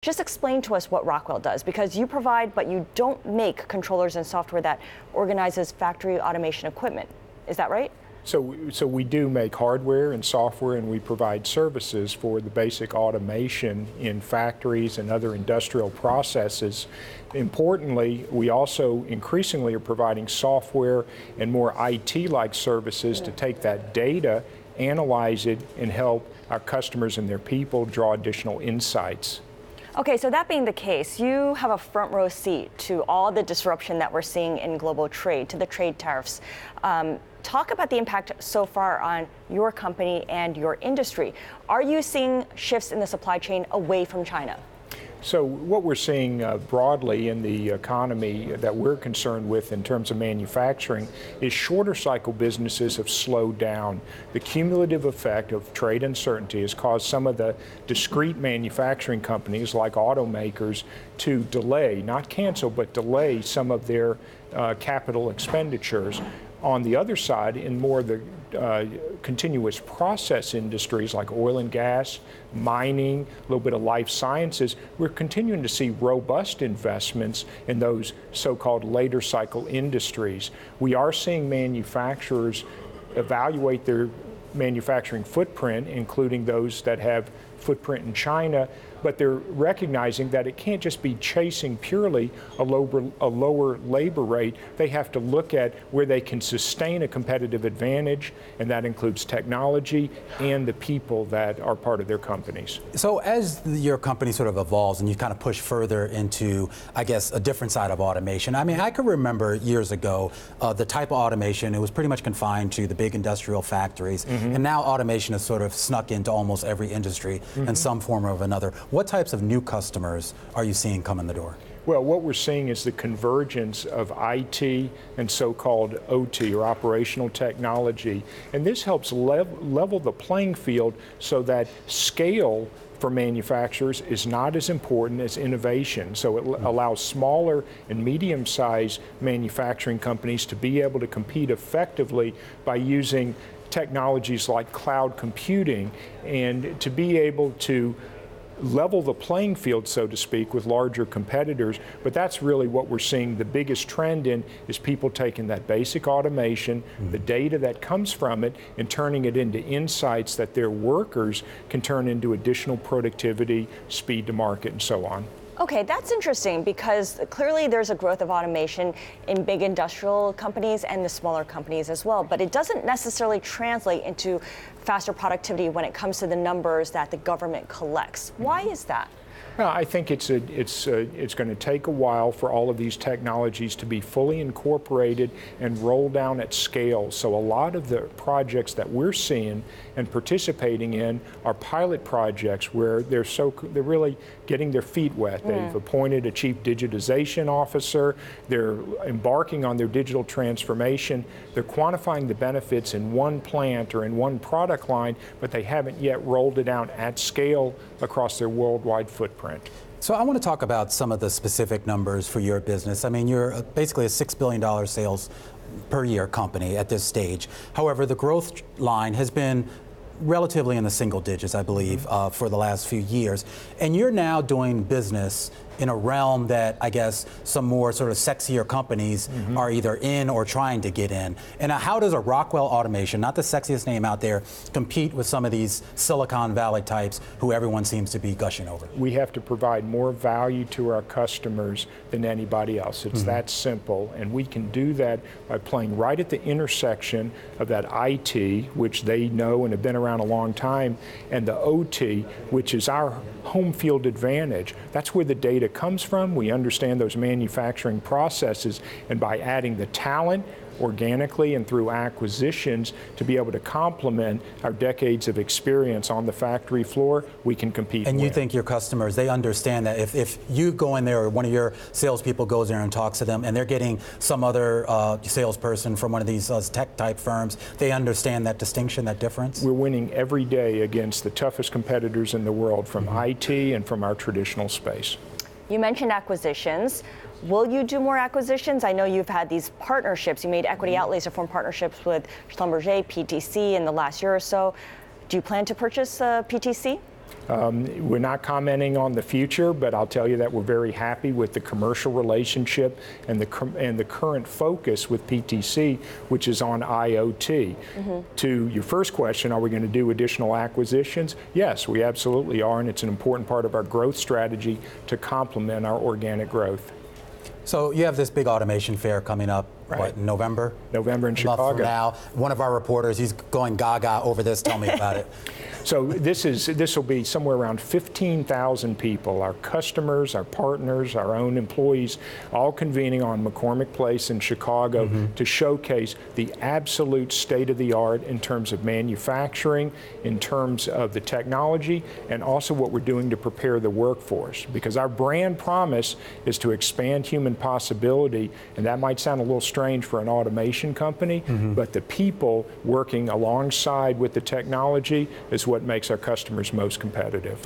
Just explain to us what Rockwell does, because you provide, but you don't make controllers and software that organizes factory automation equipment. Is that right? So we do make hardware and software, and we provide services for the basic automation in factories and other industrial processes. Importantly, we also increasingly are providing software and more IT-like services to take that data, analyze it, and help our customers and their people draw additional insights. Okay, so that being the case, you have a front row seat to all the disruption that we're seeing in global trade, to the trade tariffs. Talk about the impact so far on your company and your industry. Are you seeing shifts in the supply chain away from China? So what we're seeing broadly in the economy that we're concerned with in terms of manufacturing is shorter cycle businesses have slowed down. The cumulative effect of trade uncertainty has caused some of the discrete manufacturing companies like automakers to delay, not cancel, but delay some of their capital expenditures. On the other side, in more of the continuous process industries like oil and gas, mining, a little bit of life sciences, we're continuing to see robust investments in those so-called later cycle industries. We are seeing manufacturers evaluate their manufacturing footprint, including those that have footprint in China, but they're recognizing that it can't just be chasing purely a lower labor rate. They have to look at where they can sustain a competitive advantage, and that includes technology and the people that are part of their companies. So as your company sort of evolves and you kind of push further into, I guess, a different side of automation, I mean, I can remember years ago, the type of automation, it was pretty much confined to the big industrial factories, and now automation has sort of snuck into almost every industry in some form or another. What types of new customers are you seeing come in the door? Well, what we're seeing is the convergence of IT and so-called OT, or operational technology. And this helps level the playing field so that scale for manufacturers is not as important as innovation. So it allows smaller and medium-sized manufacturing companies to be able to compete effectively by using technologies like cloud computing, and to be able to level the playing field, so to speak, with larger competitors. But that's really what we're seeing the biggest trend in, is people taking that basic automation, the data that comes from it, and turning it into insights that their workers can turn into additional productivity, speed to market, and so on. Okay, that's interesting, because clearly there's a growth of automation in big industrial companies and the smaller companies as well, but it doesn't necessarily translate into faster productivity when it comes to the numbers that the government collects. Why is that? Well, I think it's going to take a while for all of these technologies to be fully incorporated and rolled down at scale. So a lot of the projects that we're seeing and participating in are pilot projects where they're really getting their feet wet. They've appointed a chief digitization officer. They're embarking on their digital transformation. They're quantifying the benefits in one plant or in one product line, but they haven't yet rolled it out at scale across their worldwide footprint. So I want to talk about some of the specific numbers for your business. I mean, you're basically a $6 billion sales per year company at this stage. However, the growth line has been relatively in the single digits, I believe, for the last few years. And you're now doing business in a realm that I guess some more sort of sexier companies are either in or trying to get in. And how does a Rockwell Automation, not the sexiest name out there, compete with some of these Silicon Valley types who everyone seems to be gushing over? We have to provide more value to our customers than anybody else. It's that simple, and we can do that by playing right at the intersection of that IT, which they know and have been around a long time, and the OT, which is our home field advantage. That's where the data comes from. We understand those manufacturing processes, and by adding the talent organically and through acquisitions to be able to complement our decades of experience on the factory floor, we can compete. And you think your customers, they understand that if you go in there or one of your salespeople goes there and talks to them and they're getting some other salesperson from one of these tech type firms, they understand that distinction, that difference? We're winning every day against the toughest competitors in the world from IT and from our traditional space. You mentioned acquisitions. Will you do more acquisitions? I know you've had these partnerships. You made equity outlays to form partnerships with Schlumberger, PTC in the last year or so. Do you plan to purchase PTC? We're not commenting on the future, but I'll tell you that we're very happy with the commercial relationship and the current focus with PTC, which is on IoT. To your first question, are we going to do additional acquisitions? Yes, we absolutely are, and it's an important part of our growth strategy to complement our organic growth. So you have this big automation fair coming up, what, in November? November in Chicago. From now. One of our reporters, he's going gaga over this. Tell me about it. So this will be somewhere around 15,000 people, our customers, our partners, our own employees, all convening on McCormick Place in Chicago to showcase the absolute state-of-the-art in terms of manufacturing, in terms of the technology, and also what we're doing to prepare the workforce. Because our brand promise is to expand human possibility, and that might sound a little strange for an automation company, but the people working alongside with the technology is what makes our customers most competitive.